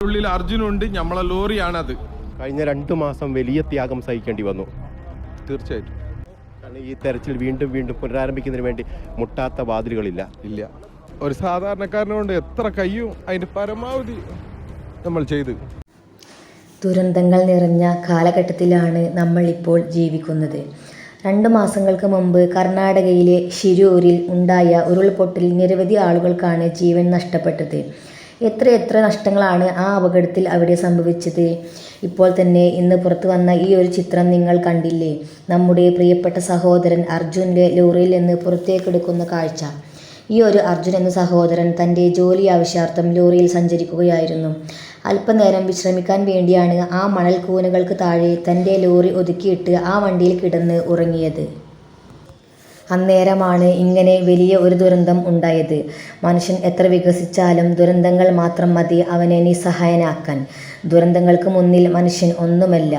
ഉള്ളിൽ അർജുനുണ്ട്, നമ്മളെ ലോറിയാണത്. കഴിഞ്ഞ 2 മാസം വലിയ ത്യാഗം സഹിക്കേണ്ടി വന്നു. തീർച്ചയായിട്ടും. കാരണം ഈ തെരച്ചിൽ വീണ്ടും വീണ്ടും പുനരാരംഭിക്കുന്നതിന് വേണ്ടി മുട്ടാത്ത വാതിലുകളില്ല. ഇല്ല, ഒരു സാധാരണക്കാരനെ കൊണ്ട് എത്ര കഴിയും അതിന്റെ പരമാവധി നമ്മൾ ചെയ്തു. ദുരന്തങ്ങൾ നിറഞ്ഞ കാലഘട്ടത്തിലാണ് നമ്മൾ ഇപ്പോൾ ജീവിക്കുന്നത്. 2 മാസങ്ങൾക്ക് മുമ്പ് കർണാടകയിലെ ഷിരൂരിൽ ഉണ്ടായ ഉരുൾപൊട്ടലിൽ നിരവധി ആളുകൾക്കാണ് ജീവൻ നഷ്ടപ്പെട്ടത്. എത്ര നഷ്ടങ്ങളാണ് ആ അപകടത്തിൽ അവിടെ സംഭവിച്ചത്. ഇപ്പോൾ തന്നെ ഇന്ന് പുറത്തു വന്ന ഈ ഒരു ചിത്രം നിങ്ങൾ കണ്ടില്ലേ? നമ്മുടെ പ്രിയപ്പെട്ട സഹോദരൻ അർജുൻ്റെ ലോറിയിൽ നിന്ന് പുറത്തേക്കെടുക്കുന്ന കാഴ്ച. ഈ ഒരു അർജുൻ എന്ന സഹോദരൻ തൻ്റെ ജോലി ആവശ്യാർത്ഥം ലോറിയിൽ സഞ്ചരിക്കുകയായിരുന്നു. അല്പനേരം വിശ്രമിക്കാൻ വേണ്ടിയാണ് ആ മണൽ കൂനകൾക്ക് താഴെ തൻ്റെ ലോറി ഒതുക്കിയിട്ട് ആ വണ്ടിയിൽ കിടന്ന് ഉറങ്ങിയത്. അന്നേരമാണ് ഇങ്ങനെ വലിയ ഒരു ദുരന്തം ഉണ്ടായത്. മനുഷ്യൻ എത്ര വികസിച്ചാലും ദുരന്തങ്ങൾ മാത്രം മതി അവനെ നിസ്സഹായനാക്കാൻ. ദുരന്തങ്ങൾക്ക് മുന്നിൽ മനുഷ്യൻ ഒന്നുമല്ല,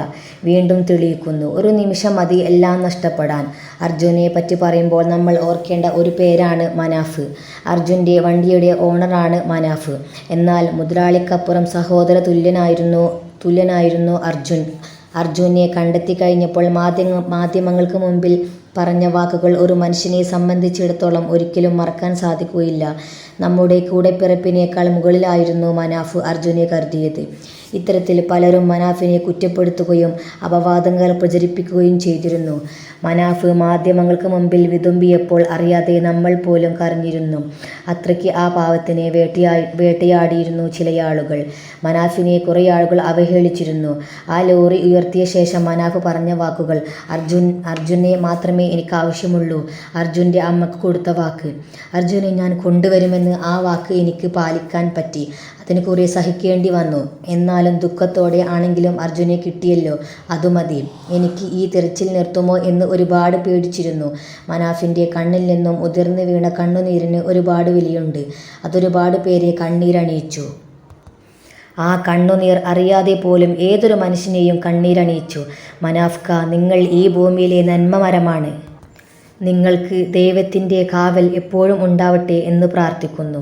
വീണ്ടും തെളിയിക്കുന്നു. ഒരു നിമിഷം മതി എല്ലാം നഷ്ടപ്പെടാൻ. അർജുനെ പറ്റി പറയുമ്പോൾ നമ്മൾ ഓർക്കേണ്ട ഒരു പേരാണ് മനാഫ്. അർജുൻ്റെ വണ്ടിയുടെ ഓണറാണ് മനാഫ്. എന്നാൽ മുതലാളിക്കപ്പുറം സഹോദര തുല്യനായിരുന്നു അർജുൻ. അർജുനെ കണ്ടെത്തി കഴിഞ്ഞപ്പോൾ മാധ്യമങ്ങൾക്ക് മുമ്പിൽ പറഞ്ഞ വാക്കുകൾ ഒരു മനുഷ്യനെ സംബന്ധിച്ചിടത്തോളം ഒരിക്കലും മറക്കാൻ സാധിക്കുകയില്ല. നമ്മുടെ കൂടെപ്പിറപ്പിനേക്കാൾ മുകളിലായിരുന്നു മനാഫ് അർജുനെ കരുതിയത്. ഇത്തരത്തിൽ പലരും മനാഫിനെ കുറ്റപ്പെടുത്തുകയും അപവാദങ്ങൾ പ്രചരിപ്പിക്കുകയും ചെയ്തിരുന്നു. മനാഫ് മാധ്യമങ്ങൾക്ക് മുമ്പിൽ വിതുമ്പിയപ്പോൾ അറിയാതെ നമ്മൾ പോലും കരഞ്ഞിരുന്നു. അത്രയ്ക്ക് ആ പാവത്തിനെ വേട്ടയാടിയിരുന്നു ചിലയാളുകൾ. മനാഫിനെ കുറേ ആളുകൾ അവഹേളിച്ചിരുന്നു. ആ ലോറി ഉയർത്തിയ ശേഷം മനാഫ് പറഞ്ഞ വാക്കുകൾ: അർജുനെ മാത്രമേ എനിക്ക് ആവശ്യമുള്ളൂ. അർജുൻ്റെ അമ്മക്ക് കൊടുത്ത വാക്ക്. അർജുനെ ഞാൻ കൊണ്ടുവരുമെന്ന് ആ വാക്ക് എനിക്ക് പാലിക്കാൻ പറ്റി. അതിന് കുറേ സഹിക്കേണ്ടി വന്നു. എന്നാലും ദുഃഖത്തോടെ ആണെങ്കിലും അർജുനെ കിട്ടിയല്ലോ, അതുമതി. എനിക്ക് ഈ തെരച്ചിൽ നിർത്തുമോ എന്ന് ഒരുപാട് പേടിച്ചിരുന്നു. മനാഫിൻ്റെ കണ്ണിൽ നിന്നും ഉതിർന്നു വീണ കണ്ണുനീരിന് ഒരുപാട് വിലയുണ്ട്. അതൊരുപാട് പേരെ കണ്ണീരണിയിച്ചു. ആ കണ്ണുനീർ അറിയാതെ പോലും ഏതൊരു മനുഷ്യനെയും കണ്ണീരണിയിച്ചു. മനാഫ്ക, നിങ്ങൾ ഈ ഭൂമിയിലെ നന്മ മരമാണ്. നിങ്ങൾക്ക് ദൈവത്തിൻ്റെ കാവൽ എപ്പോഴും ഉണ്ടാവട്ടെ എന്ന് പ്രാർത്ഥിക്കുന്നു.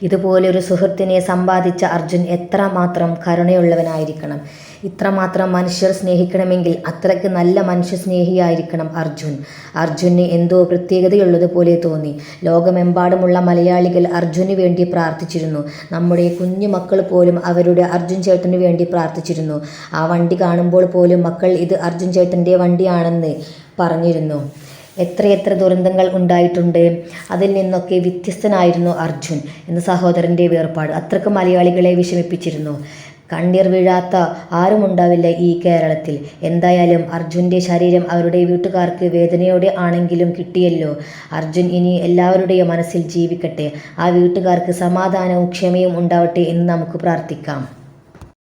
ഇതുപോലൊരു സുഹൃത്തിനെ സമ്പാദിച്ച അർജുൻ എത്രമാത്രം കരുണയുള്ളവനായിരിക്കണം. ഇത്രമാത്രം മനുഷ്യർ സ്നേഹിക്കണമെങ്കിൽ അത്രയ്ക്ക് നല്ല മനുഷ്യസ്നേഹിയായിരിക്കണം അർജുൻ. അർജുന് എന്തോ പ്രത്യേകതയുള്ളതുപോലെ തോന്നി. ലോകമെമ്പാടുമുള്ള മലയാളികൾ അർജുന് വേണ്ടി പ്രാർത്ഥിച്ചിരുന്നു. നമ്മുടെ കുഞ്ഞു മക്കൾ പോലും അവരുടെ അർജുൻ ചേട്ടന് വേണ്ടി പ്രാർത്ഥിച്ചിരുന്നു. ആ വണ്ടി കാണുമ്പോൾ പോലും മക്കൾ ഇത് അർജുൻ ചേട്ടൻ്റെ വണ്ടിയാണെന്ന് പറഞ്ഞിരുന്നു. എത്ര ദുരന്തങ്ങൾ ഉണ്ടായിട്ടുണ്ട്. അതിൽ നിന്നൊക്കെ വ്യത്യസ്തനായിരുന്നു അർജുൻ എന്ന സഹോദരൻ്റെ വേർപാട്. അത്രയ്ക്ക് മലയാളികളെ വിഷമിപ്പിച്ചിരുന്നു. കണ്ണീർ വീഴാത്ത ആരുമുണ്ടാവില്ല ഈ കേരളത്തിൽ. എന്തായാലും അർജുൻ്റെ ശരീരം അവരുടെ വീട്ടുകാർക്ക് വേദനയോടെ ആണെങ്കിലും കിട്ടിയല്ലോ. അർജുൻ ഇനി എല്ലാവരുടെയും മനസ്സിൽ ജീവിക്കട്ടെ. ആ വീട്ടുകാർക്ക് സമാധാനവും ക്ഷമയും ഉണ്ടാവട്ടെ എന്ന് നമുക്ക് പ്രാർത്ഥിക്കാം.